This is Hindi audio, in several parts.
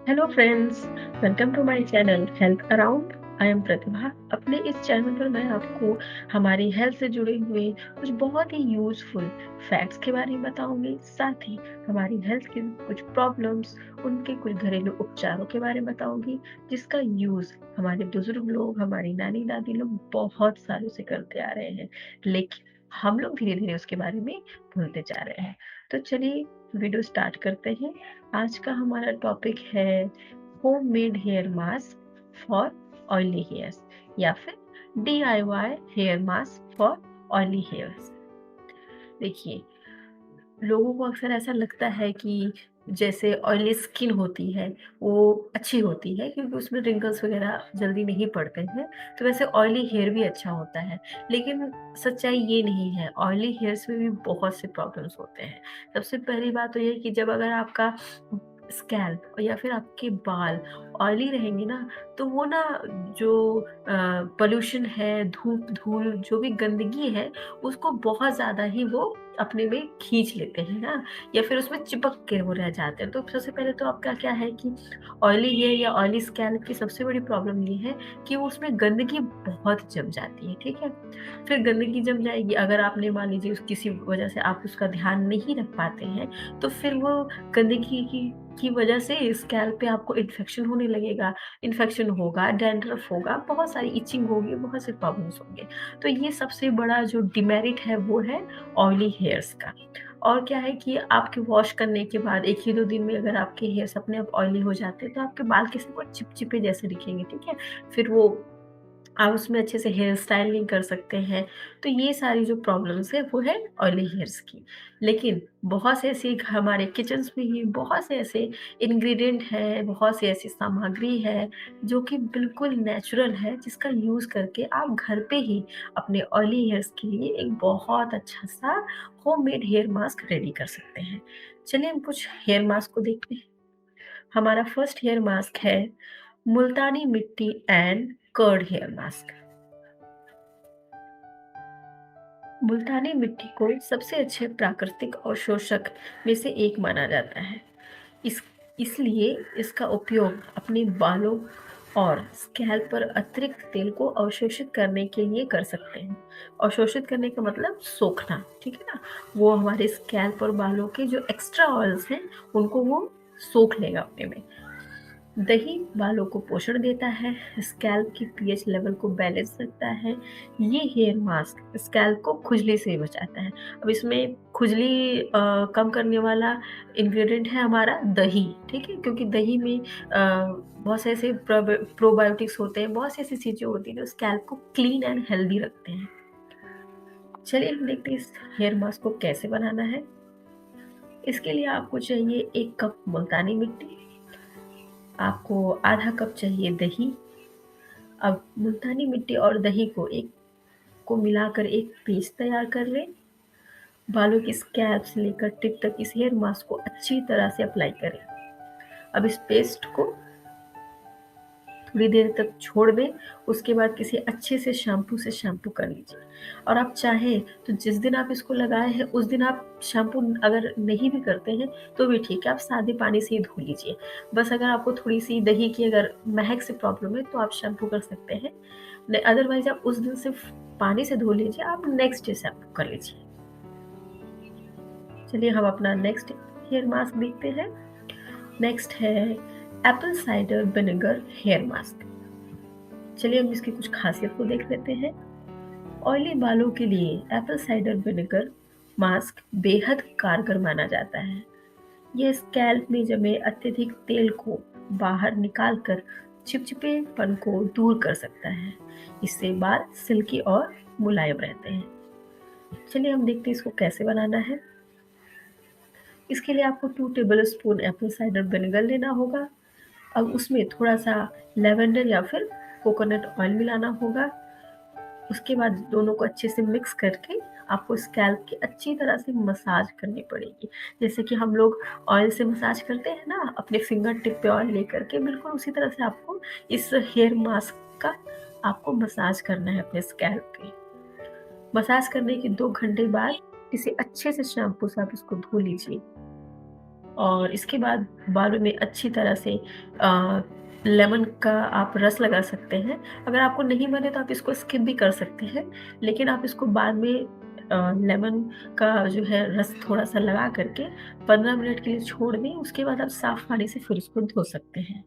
Hello friends, welcome to my channel health around. I am Pratibha. अपने इस चैनल पर मैं आपको हमारी हेल्थ से जुड़े हुए कुछ बहुत ही यूजफुल फैक्ट्स के बारे में बताऊंगी। साथ ही हमारी हेल्थ की कुछ प्रॉब्लम्स, उनके कुछ घरेलू उपचारों के बारे में बताऊंगी, जिसका यूज हमारे बुजुर्ग लोग, हमारी नानी दादी लोग बहुत सालों से करते आ रहे हैं, लेकिन हम लोग धीरे धीरे उसके बारे में भूलते जा रहे हैं। तो चलिए वीडियो स्टार्ट करते हैं। आज का हमारा टॉपिक है home made hair mask for oily hairs या फिर DIY hair mask for oily hairs. देखिए, लोगों को अक्सर ऐसा लगता है कि जैसे ऑयली स्किन होती है वो अच्छी होती है क्योंकि उसमें रिंकल्स वगैरह जल्दी नहीं पड़ते हैं, तो वैसे ऑयली हेयर भी अच्छा होता है। लेकिन सच्चाई ये नहीं है, ऑयली हेयर्स में भी बहुत से प्रॉब्लम्स होते हैं। सबसे पहली बात तो ये है कि जब अगर आपका स्कैल्प या फिर आपके बाल ऑयली रहेंगे ना, तो वो ना जो पोल्यूशन है, धूप धूल, जो भी गंदगी है, उसको बहुत ज़्यादा ही वो अपने में खींच लेते हैं ना, या फिर उसमें चिपक के वो रह जाते हैं। तो सबसे पहले तो आपका क्या है कि ऑयली हेयर या ऑयली स्कैल्प की सबसे बड़ी प्रॉब्लम ये है कि वो उसमें गंदगी बहुत जम जाती है। ठीक है, फिर गंदगी जम जाएगी, अगर आपने मान लीजिए किसी वजह से आप उसका ध्यान नहीं रख पाते हैं, तो फिर वो गंदगी की वजह से स्कैल्प पे आपको इन्फेक्शन होने लगेगा। इन्फेक्शन होगा, डैंड्रफ होगा, बहुत सारी इचिंग होगी, बहुत से प्रॉब्लम्स होंगे। तो ये सबसे बड़ा जो डिमेरिट है वो है ऑयली हेयर्स का। और क्या है कि आपके वॉश करने के बाद 1 ही 2 दिन में अगर आपके हेयर्स अपने आप ऑयली हो जाते हैं, तो आपके बाल कैसे वो चिपचिपे जैसे दिखेंगे। ठीक है, फिर वो आप उसमें अच्छे से हेयर स्टाइल नहीं कर सकते हैं। तो ये सारी जो प्रॉब्लम्स है वो है ऑयली हेयर्स की। लेकिन बहुत से ऐसे हमारे किचन्स में ही बहुत से ऐसे इंग्रेडिएंट है, बहुत से ऐसी सामग्री है जो कि बिल्कुल नेचुरल है, जिसका यूज़ करके आप घर पे ही अपने ऑयली हेयर्स के लिए एक बहुत अच्छा सा होममेड हेयर मास्क रेडी कर सकते हैं। चलिए हम कुछ हेयर मास्क को देखते हैं। हमारा फर्स्ट हेयर मास्क है मुल्तानी मिट्टी एंड कर्ड हेयर मास्क। मुल्तानी मिट्टी को सबसे अच्छे प्राकृतिक अवशोषक में से एक माना जाता है। इस इसलिए इसका उपयोग अपने बालों और स्कैल्प पर अतिरिक्त तेल को अवशोषित करने के लिए कर सकते हैं। अवशोषित करने का मतलब सोखना, ठीक है ना। वो हमारे स्कैल्प और बालों के जो एक्स्ट्रा ऑयल्स हैं उनको वो सोख लेगा अपने में। दही बालों को पोषण देता है, स्कैल्प की पीएच लेवल को बैलेंस रखता है। ये हेयर मास्क स्कैल्प को खुजली से बचाता है। अब इसमें खुजली कम करने वाला इंग्रेडिएंट है हमारा दही। ठीक है, क्योंकि दही में बहुत से ऐसे प्रोबायोटिक्स होते हैं, बहुत सी ऐसी चीजें होती हैं जो स्कैल्प को क्लीन एंड हेल्दी रखते हैं। चलिए हम देखते हैं इस हेयर मास्क को कैसे बनाना है। इसके लिए आपको चाहिए 1 कप मुल्तानी मिट्टी, आपको आधा कप चाहिए दही। अब मुल्तानी मिट्टी और दही को मिलाकर एक पेस्ट तैयार कर लें। बालों की स्कैल्प से लेकर टिप तक इस हेयर मास्क को अच्छी तरह से अप्लाई करें। अब इस पेस्ट को थोड़ी देर तक छोड़ दें। उसके बाद किसी अच्छे से शैम्पू से शैम्पू कर लीजिए। और आप चाहें तो जिस दिन आप इसको लगाए हैं उस दिन आप शैम्पू अगर नहीं भी करते हैं तो भी ठीक है, आप सादे पानी से ही धो लीजिए। बस अगर आपको थोड़ी सी दही की अगर महक से प्रॉब्लम है तो आप शैम्पू कर सकते हैं, अदरवाइज आप उस दिन सिर्फ पानी से धो लीजिए, आप नेक्स्ट डे शैम्पू कर लीजिए। चलिए हम अपना नेक्स्ट हेयर मास्क देखते हैं। नेक्स्ट है apple cider vinegar hair mask. चलिए हम इसकी कुछ खासियत को देख लेते हैं। ऑयली बालों के लिए एप्पल साइडर विनेगर मास्क बेहद कारगर माना जाता है। यह स्कैल्प में जमे अत्यधिक तेल को बाहर निकालकर चिपचिपेपन को दूर कर सकता है। इससे बाल सिल्की और मुलायम रहते हैं। चलिए हम देखते हैं इसको कैसे बनाना है। इसके लिए आपको 2 table spoon Apple cider vinegar लेना होगा। अब उसमें थोड़ा सा लेवेंडर या फिर कोकोनट ऑयल मिलाना होगा। उसके बाद दोनों को अच्छे से मिक्स करके आपको स्कैल्प की अच्छी तरह से मसाज करनी पड़ेगी। जैसे कि हम लोग ऑयल से मसाज करते हैं ना, अपने फिंगर टिप पे ऑयल लेकर के, बिल्कुल उसी तरह से आपको इस हेयर मास्क का आपको मसाज करना है अपने स्कैल्प पे। मसाज करने के 2 घंटे बाद किसी अच्छे से शैम्पू से आप इसको धो लीजिए। और इसके बाद बालों में अच्छी तरह से लेमन का आप रस लगा सकते हैं। अगर आपको नहीं बने तो आप इसको स्किप भी कर सकते हैं, लेकिन आप इसको बाद में लेमन का जो है रस थोड़ा-सा लगा करके 15 मिनट के लिए छोड़ दें, उसके बाद आप साफ पानी से फिर उसको धो सकते हैं।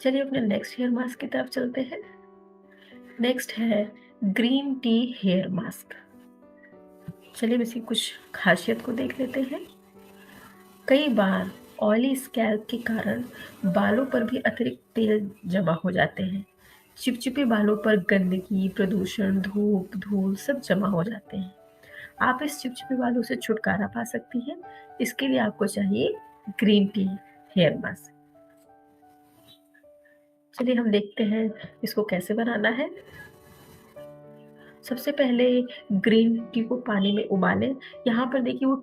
चलिए अपने नेक्स्ट हेयर मास्क की तरफ चलते हैं। नेक्स्ट है ग्रीन टी हेयर मास्क। चलिए अब इसकी कुछ खासियत को देख लेते हैं। कई बार ऑयली स्कैल्प के कारण बालों पर भी अतिरिक्त तेल जमा हो जाते हैं। चिपचिपे बालों पर गंदगी, प्रदूषण, धूप, धूल सब जमा हो जाते हैं। आप इस चिपचिपे बालों से छुटकारा पा सकती हैं। इसके लिए आपको चाहिए ग्रीन टी हेयर मास्क। चलिए हम देखते हैं इसको कैसे बनाना है। सबसे पहले ग्रीन टी को पानी में उबालें। यहाँ पर देखिए वो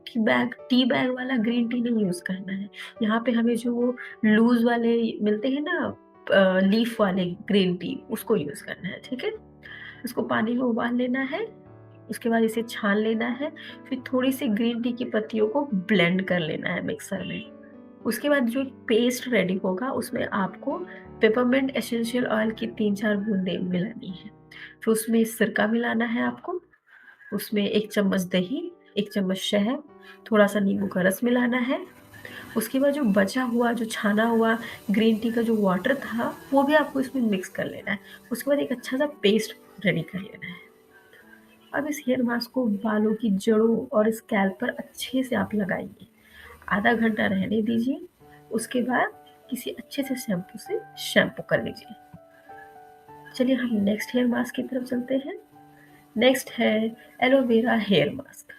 टी बैग वाला ग्रीन टी नहीं यूज़ करना है। यहाँ पे हमें जो वो लूज़ वाले मिलते हैं ना लीफ वाले ग्रीन टी, उसको यूज़ करना है, ठीक है? इसको पानी में उबाल लेना है, उसके बाद इसे छान लेना है, फिर थोड़ी-सी ग्रीन टी की पत्तियों को ब्लेंड कर लेना है मिक्सर में। उसके बाद जो पेस्ट रेडी होगा उसमें आपको पेपरमिंट एसेंशियल ऑयल की 3-4 बूंदें मिलानी है। फिर उसमें सिरका मिलाना है आपको, उसमें 1 चम्मच दही, 1 चम्मच शहद, थोड़ा-सा नींबू का रस मिलाना है। उसके बाद जो बचा हुआ, जो छाना हुआ ग्रीन टी का जो वाटर था, वो भी आपको इसमें मिक्स कर लेना है। उसके बाद एक अच्छा-सा पेस्ट रेडी कर लेना है। अब इस हेयर मास्क को बालों की जड़ों और स्कैल्प पर अच्छे से आप लगाइए। आधा घंटा रहने दीजिए, उसके बाद किसी अच्छे से शैम्पू से शैम्पू कर लीजिए। चलिए हम नेक्स्ट हेयर मास्क की तरफ चलते हैं। नेक्स्ट है एलोवेरा हेयर मास्क।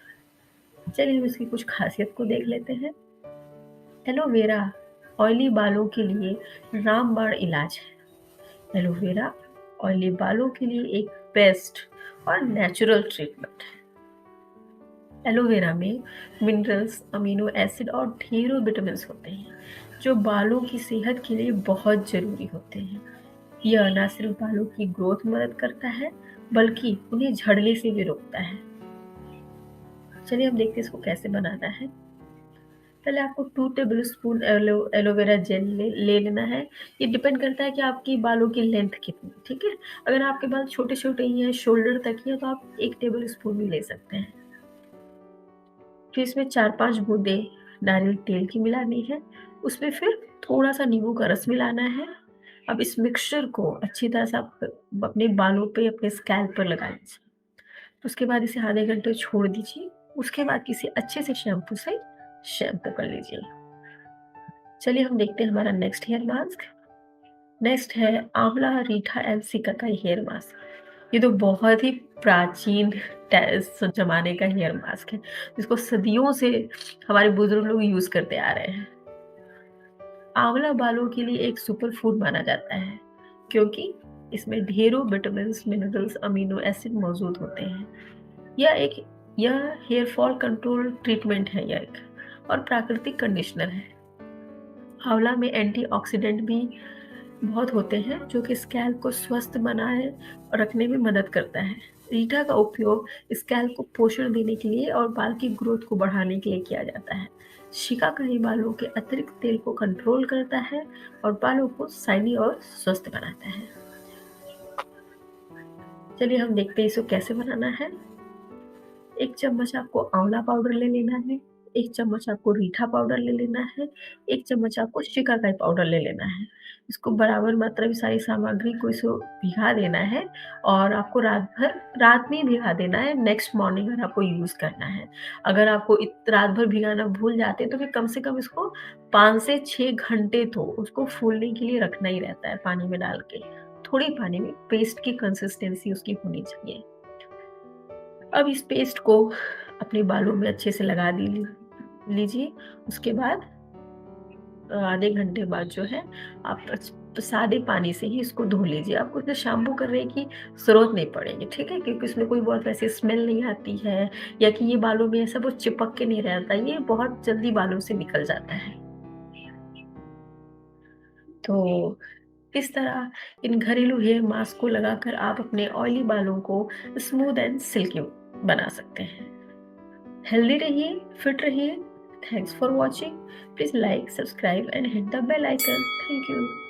चलिए हम इसकी कुछ खासियत को देख लेते हैं। एलोवेरा ऑयली बालों के लिए रामबाण इलाज है। एलोवेरा ऑयली बालों के लिए एक बेस्ट और नेचुरल ट्रीटमेंट है। एलोवेरा में मिनरल्स, अमीनो एसिड और ढेरों विटामिन्स होते हैं, जो बालों की सेहत के लिए बहुत ज़रूरी होते हैं। यह न सिर्फ बालों की ग्रोथ में मदद करता है, बल्कि उन्हें झड़ने से भी रोकता है। चलिए हम देखते हैं इसको कैसे बनाना है। पहले आपको 2 टेबलस्पून एलोवेरा जेल ले लेना है। ये डिपेंड करता है कि आपकी बालों की लेंथ कितनी है, ठीक है? अगर आपके बाल छोटे-छोटे ही हैं, शोल्डर तक ही हैं, तो आप 1 टेबलस्पून भी ले सकते हैं। फिर इसमें 4-5 बूंदें नारियल तेल की मिलानी है। उसमें फिर थोड़ा-सा नींबू का रस मिलाना है। अब इस मिक्सचर को अच्छी तरह से आप अपने बालों पे, अपने स्कैल्प पर लगा लीजिए। उसके बाद इसे आधे घंटे छोड़ दीजिए। उसके बाद किसी अच्छे से शैम्पू से शैम्पू कर लीजिए। चलिए हम देखते हैं हमारा नेक्स्ट हेयर मास्क। नेक्स्ट है आंवला रीठा एंड सिकाकाई हेयर मास्क। ये तो बहुत ही प्राचीन ज़माने का हेयर मास्क है, जिसको सदियों से हमारे बुजुर्ग लोग यूज़ करते आ रहे हैं। आंवला बालों के लिए एक सुपर फूड माना जाता है, क्योंकि इसमें ढेरों विटामिन्स, मिनरल्स, अमीनो एसिड मौजूद होते हैं। यह एक यह हेयर फॉल कंट्रोल ट्रीटमेंट है, यह एक और प्राकृतिक कंडीशनर है। आंवला में एंटीऑक्सीडेंट भी बहुत होते हैं, जो कि स्कैल्प को स्वस्थ बनाए और रखने में मदद करता है। रीठा का उपयोग स्कैल्प को पोषण देने के लिए और बाल की ग्रोथ को बढ़ाने के लिए किया जाता है। शिकाकाई बालों के अतिरिक्त तेल को कंट्रोल करता है और बालों को शाइनी और स्वस्थ बनाता है। चलिए हम देखते हैं इसको कैसे बनाना है। 1 चम्मच आपको आंवला पाउडर ले लेना है, 1 चम्मच आपको रीठा पाउडर ले लेना है, 1 चम्मच आपको शिकाकाई पाउडर ले लेना है। इसको बराबर मात्रा में सारी सामग्री को इसको भिगा देना है और आपको रात में ही भिगा देना है, नेक्स्ट मॉर्निंग अगर आपको यूज़ करना है। अगर आपको रात भर भिगाना भूल जाते हैं तो फिर कम से कम इसको 5 से 6 घंटे तो उसको फूलने के लिए रखना ही रहता है पानी में डाल के। थोड़ी पानी में पेस्ट की कंसिस्टेंसी उसकी होनी चाहिए। अब इस पेस्ट को अपने बालों में अच्छे से लगा लीजिए। उसके बाद आधे घंटे बाद जो है आप सादे पानी से ही इसको धो लीजिए। आपको इसमें शैम्पू करने की ज़रूरत नहीं पड़ेगी, ठीक है? क्योंकि इसमें कोई बहुत वैसे स्मेल नहीं आती है या कि ये बालों में ऐसा वो चिपक के नहीं रहता, ये बहुत जल्दी बालों से निकल जाता है। तो इस तरह इन घरेलू हेयर मास्क को लगाकर आप अपने ऑयली बालों को स्मूथ एंड सिल्की बना सकते हैं। हेल्दी रहिए, फिट रहिए, Thanks for watching. Please like, subscribe and hit the bell icon. Thank you.